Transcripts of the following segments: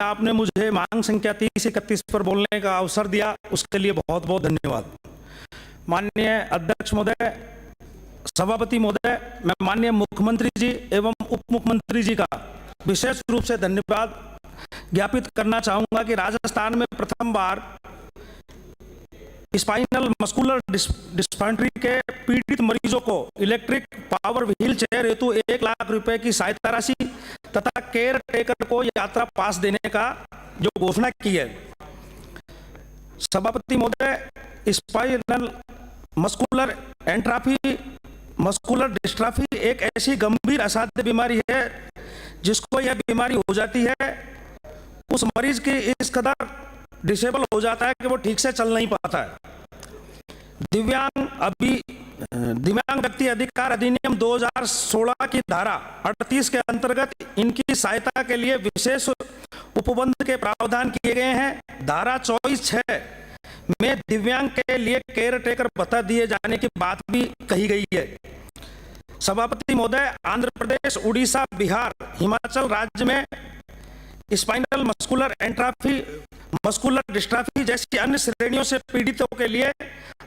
आपने मुझे मांग संख्या 3031 पर बोलने का अवसर दिया, उसके लिए बहुत बहुत धन्यवाद। माननीय अध्यक्ष महोदय, सभापति महोदय, मैं माननीय मुख्यमंत्री जी एवं उप मुख्यमंत्री जी का विशेष रूप से धन्यवाद ज्ञापित करना चाहूँगा कि राजस्थान में प्रथम बार स्पाइनल मस्कुलर डिस्पेंट्री के पीड़ित मरीजों को इलेक्ट्रिक पावर व्हील चेयर हेतु 1 लाख रुपए की सहायता राशि तथा केयर टेकर को यात्रा पास देने का जो घोषणा की है। सभापति महोदय, स्पाइनल मस्कुलर एंट्राफी मस्कुलर डिस्ट्राफी एक ऐसी गंभीर असाध्य बीमारी है जिसको यह बीमारी हो जाती है, उस मरीज की इस कदर डिसेबल हो जाता है कि वो ठीक से चल नहीं पाता है। दिव्यांग व्यक्ति अधिकार अधिनियम 2016 की धारा 38 के अंतर्गत इनकी सहायता के लिए विशेष उपबंध के प्रावधान किए गए हैं। धारा 24(6) में दिव्यांग के लिए केयर टेकर भत्ता दिए जाने की बात भी कही गई है। सभापति महोदय, आंध्र प्रदेश, उड़ीसा, बिहार, हिमाचल राज्य में स्पाइनल मस्कुलर एंट्राफी मस्कुलर डिस्ट्राफी जैसी अन्य श्रेणियों से पीड़ितों के लिए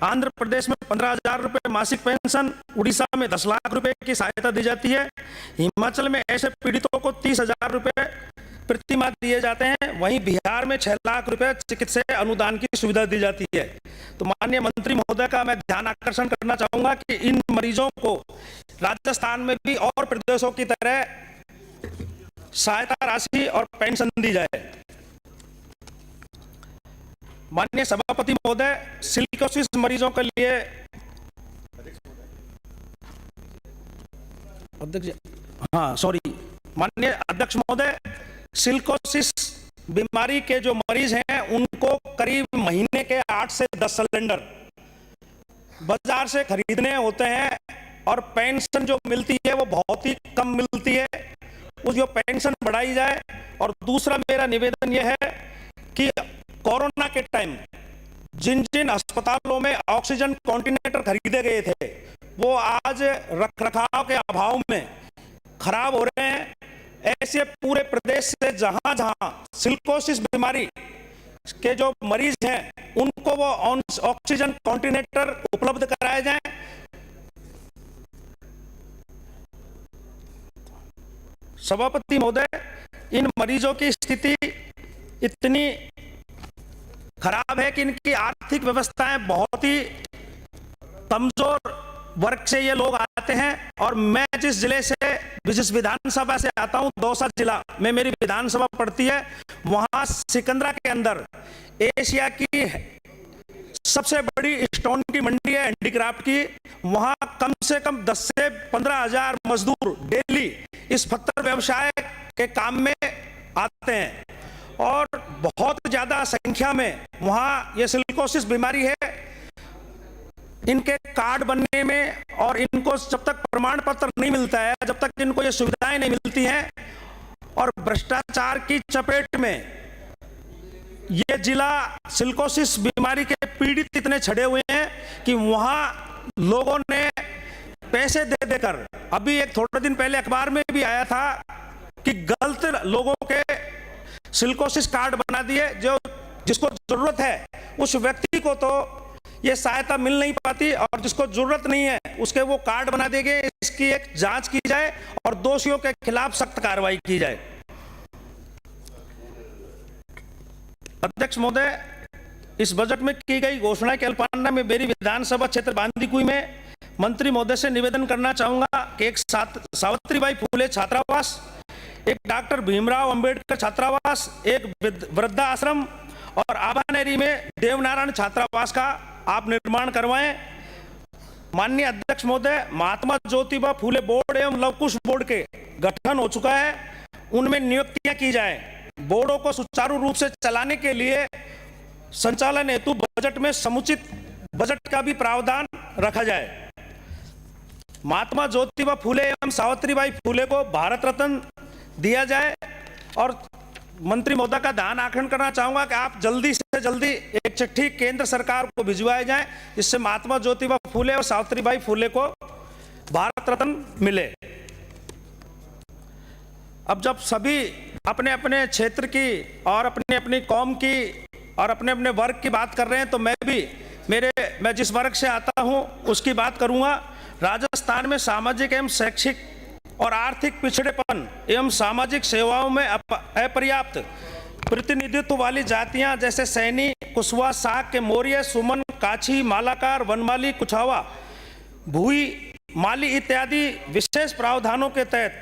आंध्र प्रदेश में 15,000 रुपये मासिक पेंशन, उड़ीसा में 10 लाख रुपए की सहायता दी जाती है, हिमाचल में ऐसे पीड़ितों को 30,000 रुपये प्रति माह दिए जाते हैं, वहीं बिहार में 6 लाख रुपए चिकित्सा अनुदान की सुविधा दी जाती है। तो माननीय मंत्री महोदय का मैं ध्यान आकर्षण करना चाहूंगा कि इन मरीजों को राजस्थान में भी और प्रदेशों की तरह सहायता राशि और पेंशन दी जाए। माननीय सभापति महोदय, सिलिकोसिस मरीजों के लिए माननीय अध्यक्ष महोदय, सिलिकोसिस बीमारी के जो मरीज हैं उनको करीब महीने के 8 से 10 सिलेंडर बाजार से खरीदने होते हैं और पेंशन जो मिलती है वो बहुत ही कम मिलती है, उस जो पेंशन बढ़ाई जाए। और दूसरा मेरा निवेदन यह है कि कोरोना के टाइम जिन जिन अस्पतालों में ऑक्सीजन कॉन्टिनेटर खरीदे गए थे वो आज रखरखाव के अभाव में खराब हो रहे हैं। ऐसे पूरे प्रदेश से जहां जहां सिलिकोसिस बीमारी के जो मरीज हैं उनको वो ऑक्सीजन कॉन्टिनेटर उपलब्ध कराए जाएं। सभापति महोदय, इन मरीजों की स्थिति इतनी खराब है कि इनकी आर्थिक व्यवस्थाएं बहुत ही कमजोर वर्ग से ये लोग आते हैं। और मैं जिस विधानसभा से आता हूं, दौसा जिला में मेरी विधानसभा पड़ती है, वहां सिकंदरा के अंदर एशिया की सबसे बड़ी स्टोन की मंडी है हैंडीक्राफ्ट की। वहां कम से कम 10 से 15 हजार मजदूर डेली इस पत्थर व्यवसाय के काम में आते हैं और बहुत ज्यादा संख्या में वहां ये सिलिकोसिस बीमारी है। इनके कार्ड बनने में और इनको जब तक प्रमाण पत्र नहीं मिलता है, जब तक इनको ये सुविधाएं नहीं मिलती हैं, और भ्रष्टाचार की चपेट में ये जिला सिलिकोसिस बीमारी के पीड़ित इतने छड़े हुए हैं कि वहां लोगों ने पैसे दे देकर, अभी एक थोड़े दिन पहले अखबार में भी आया था कि गलत लोगों के सिलिकोसिस कार्ड बना दिए, जो जिसको जरूरत है उस व्यक्ति को तो ये सहायता मिल नहीं पाती और जिसको जरूरत नहीं है उसके वो कार्ड बना दिए गए। इसकी एक जांच की जाए और दोषियों के खिलाफ सख्त कार्रवाई की जाए। अध्यक्ष महोदय, इस बजट में की गई घोषणा के अल्पान्ना में मेरी विधानसभा क्षेत्र बांदीकुई में मंत्री महोदय से निवेदन करना चाहूंगा कि एक सावित्रीबाई फूले छात्रावास, एक डॉक्टर भीमराव अंबेडकर छात्रावास, एक वृद्धाश्रम और आबानेरी में देवनारायण छात्रावास का आप निर्माण करवाएं। माननीय अध्यक्ष महोदय, महात्मा ज्योतिबा फूले बोर्ड एवं लवकुश बोर्ड के गठन हो चुका है, उनमें नियुक्तियां की जाए। बोर्डों को सुचारू रूप से चलाने के लिए संचालन हेतु बजट में समुचित बजट का भी प्रावधान रखा जाए। महात्मा ज्योतिबा फूले एवं सावित्रीबाई फूले को भारत रत्न दिया जाए। और मंत्री महोदय का ध्यान आकर्षण करना चाहूंगा कि आप जल्दी से जल्दी एक चिट्ठी केंद्र सरकार को भिजवाए जाए जिससे महात्मा ज्योतिबा फूले और सावित्रीबाई फूले को भारत रत्न मिले। अब जब सभी अपने अपने क्षेत्र की और अपनी अपनी कौम की और अपने अपने वर्ग की बात कर रहे हैं, तो मैं जिस वर्ग से आता हूं उसकी बात करूंगा। राजस्थान में सामाजिक एवं शैक्षिक और आर्थिक पिछड़ेपन एवं सामाजिक सेवाओं में अपर्याप्त प्रतिनिधित्व वाली जातियां जैसे सैनी, कुशवा, साक्य, मौर्य, सुमन, काछी, मालाकार, वनमाली, कुछावा, भूई, माली इत्यादि विशेष प्रावधानों के तहत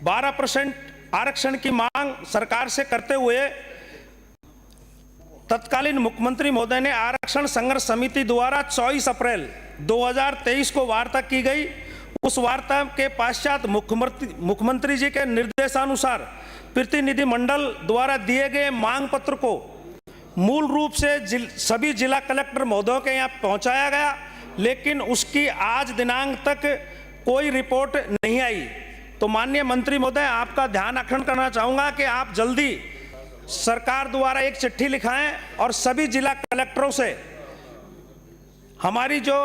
12% आरक्षण की मांग सरकार से करते हुए तत्कालीन मुख्यमंत्री महोदय ने आरक्षण संघर्ष समिति द्वारा 24 अप्रैल 2023 को वार्ता की गई। उस वार्ता के पश्चात मुख्यमंत्री जी के निर्देशानुसार प्रतिनिधि मंडल द्वारा दिए गए मांग पत्र को मूल रूप से सभी जिला कलेक्टर महोदयों के यहाँ पहुंचाया गया, लेकिन उसकी आज दिनांक तक कोई रिपोर्ट नहीं आई। तो माननीय मंत्री महोदय, आपका ध्यान आकर्षण करना चाहूँगा कि आप जल्दी सरकार द्वारा एक चिट्ठी लिखाएं और सभी जिला कलेक्टरों से हमारी जो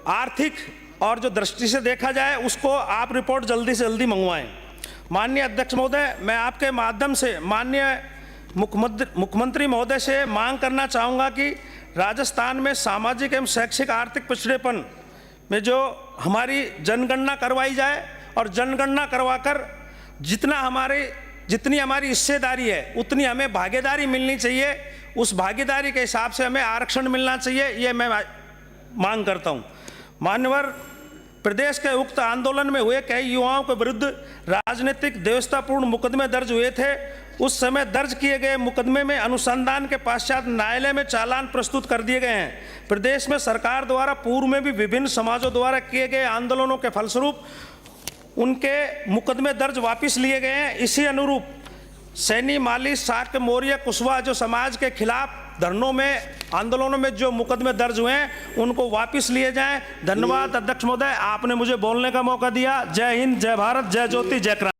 आर्थिक और जो दृष्टि से देखा जाए उसको आप रिपोर्ट जल्दी से जल्दी मंगवाएं। माननीय अध्यक्ष महोदय, मैं आपके माध्यम से माननीय मुख्यमंत्री महोदय से मांग करना चाहूँगा कि राजस्थान में सामाजिक एवं शैक्षिक आर्थिक पिछड़ेपन में जो हमारी जनगणना करवाई जाए और जनगणना करवाकर जितनी हमारी हिस्सेदारी है उतनी हमें भागीदारी मिलनी चाहिए। उस भागीदारी के हिसाब से हमें आरक्षण मिलना चाहिए, ये मैं मांग करता हूँ। मान्यवर, प्रदेश के उक्त आंदोलन में हुए कई युवाओं के विरुद्ध राजनीतिक देवतापूर्ण मुकदमे दर्ज हुए थे। उस समय दर्ज किए गए मुकदमे में अनुसंधान के पश्चात न्यायालय में चालान प्रस्तुत कर दिए गए हैं। प्रदेश में सरकार द्वारा पूर्व में भी विभिन्न समाजों द्वारा किए गए आंदोलनों के फलस्वरूप उनके मुकदमे दर्ज वापस लिए गए हैं। इसी अनुरूप सैनी, माली, साक्य, मौर्य, कुशवा जो समाज के खिलाफ धरनों में आंदोलनों में जो मुकदमे दर्ज हुए हैं उनको वापस लिए जाएं। धन्यवाद अध्यक्ष महोदय, आपने मुझे बोलने का मौका दिया। जय हिंद, जय भारत, जय ज्योति, जय क्रांति।